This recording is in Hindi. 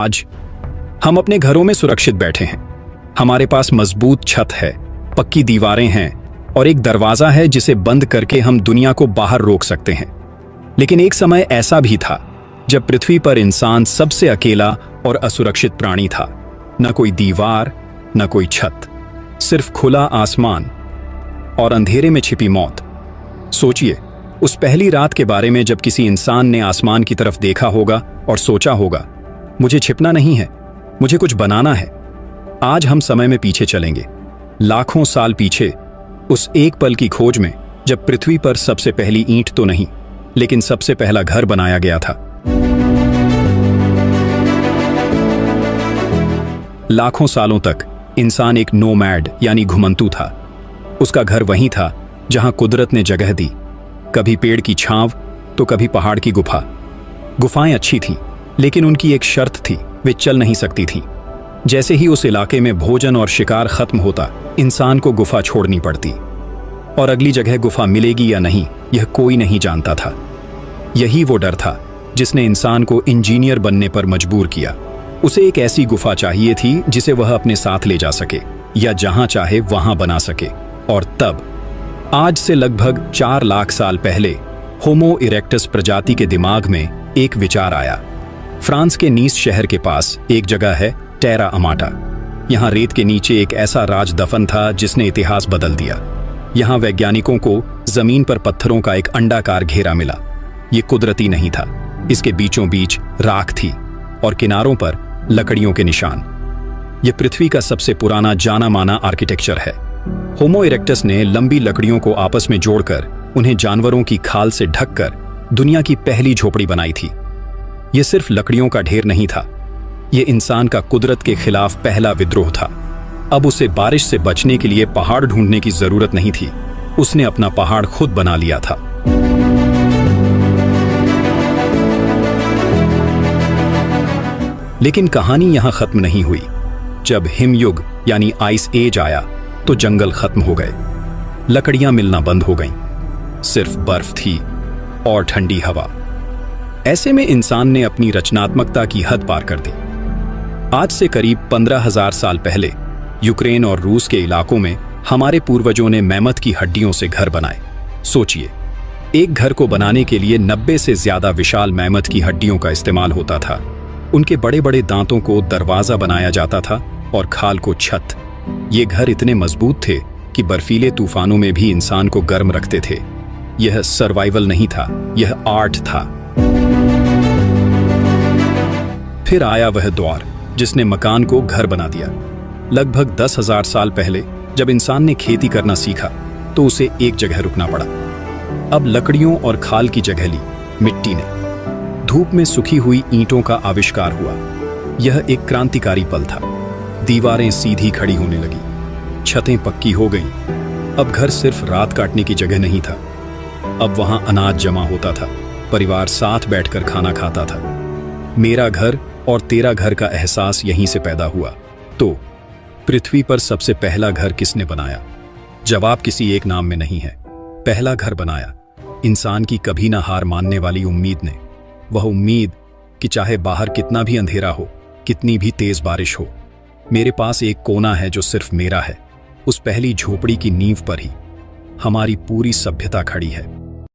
आज हम अपने घरों में सुरक्षित बैठे हैं। हमारे पास मजबूत छत है, पक्की दीवारें हैं और एक दरवाजा है जिसे बंद करके हम दुनिया को बाहर रोक सकते हैं। लेकिन एक समय ऐसा भी था जब पृथ्वी पर इंसान सबसे अकेला और असुरक्षित प्राणी था। न कोई दीवार, न कोई छत, सिर्फ खुला आसमान और अंधेरे में छिपी मौत। सोचिए उस पहली रात के बारे में जब किसी इंसान ने आसमान की तरफ देखा होगा और सोचा होगा, मुझे छिपना नहीं है, मुझे कुछ बनाना है। आज हम समय में पीछे चलेंगे, लाखों साल पीछे, उस एक पल की खोज में जब पृथ्वी पर सबसे पहली ईंट तो नहीं, लेकिन सबसे पहला घर बनाया गया था। लाखों सालों तक इंसान एक नोमैड यानी घुमंतू था। उसका घर वहीं था जहां कुदरत ने जगह दी, कभी पेड़ की छांव तो कभी पहाड़ की गुफा। गुफाएं अच्छी थीं, लेकिन उनकी एक शर्त थी, वे चल नहीं सकती थीं। जैसे ही उस इलाके में भोजन और शिकार खत्म होता, इंसान को गुफा छोड़नी पड़ती और अगली जगह गुफा मिलेगी या नहीं, यह कोई नहीं जानता था। यही वो डर था जिसने इंसान को इंजीनियर बनने पर मजबूर किया। उसे एक ऐसी गुफा चाहिए थी जिसे वह अपने साथ ले जा सके या जहां चाहे वहां बना सके। और तब आज से लगभग 4 लाख साल पहले होमो इरेक्टस प्रजाति के दिमाग में एक विचार आया। फ्रांस के नीस शहर के पास एक जगह है, टेरा अमाटा। यहाँ रेत के नीचे एक ऐसा राज दफन था जिसने इतिहास बदल दिया। यहाँ वैज्ञानिकों को जमीन पर पत्थरों का एक अंडाकार घेरा मिला। ये कुदरती नहीं था, इसके बीचों बीच राख थी और किनारों पर लकड़ियों के निशान। यह पृथ्वी का सबसे पुराना जाना माना आर्किटेक्चर है। होमो इरेक्टस ने लंबी लकड़ियों को आपस में जोड़कर उन्हें जानवरों की खाल से ढककर दुनिया की पहली झोपड़ी बनाई थी। यह सिर्फ लकड़ियों का ढेर नहीं था, यह इंसान का कुदरत के खिलाफ पहला विद्रोह था। अब उसे बारिश से बचने के लिए पहाड़ ढूंढने की जरूरत नहीं थी, उसने अपना पहाड़ खुद बना लिया था। लेकिन कहानी यहां खत्म नहीं हुई। जब हिमयुग यानी आइस एज आया तो जंगल खत्म हो गए, लकड़ियां मिलना बंद हो गईं, सिर्फ बर्फ थी और ठंडी हवा। ऐसे में इंसान ने अपनी रचनात्मकता की हद पार कर दी। आज से करीब 15,000 साल पहले यूक्रेन और रूस के इलाकों में हमारे पूर्वजों ने मैमथ की हड्डियों से घर बनाए। सोचिए, एक घर को बनाने के लिए 90 से ज्यादा विशाल मैमथ की हड्डियों का इस्तेमाल होता था। उनके बड़े बड़े दांतों को दरवाजा बनाया जाता था और खाल को छत। ये घर इतने मजबूत थे कि बर्फीले तूफानों में भी इंसान को गर्म रखते थे। यह सर्वाइवल नहीं था, यह आर्ट था। फिर आया वह दौर जिसने मकान को घर बना दिया। लगभग 10,000 साल पहले जब इंसान ने खेती करना सीखा तो उसे एक जगह रुकना पड़ा। अब लकड़ियों और खाल की जगह ली मिट्टी ने। धूप में सुखी हुई ईंटों का आविष्कार हुआ। यह एक क्रांतिकारी पल था। दीवारें सीधी खड़ी होने लगी, छतें पक्की हो गईं। अब घर सिर्फ रात काटने की जगह नहीं था, अब वहां अनाज जमा होता था, परिवार साथ बैठकर खाना खाता था। मेरा घर और तेरा घर का एहसास यहीं से पैदा हुआ। तो पृथ्वी पर सबसे पहला घर किसने बनाया? जवाब किसी एक नाम में नहीं है। पहला घर बनाया इंसान की कभी ना हार मानने वाली उम्मीद ने। वह उम्मीद कि चाहे बाहर कितना भी अंधेरा हो, कितनी भी तेज बारिश हो, मेरे पास एक कोना है जो सिर्फ मेरा है। उस पहली झोपड़ी की नींव पर ही हमारी पूरी सभ्यता खड़ी है।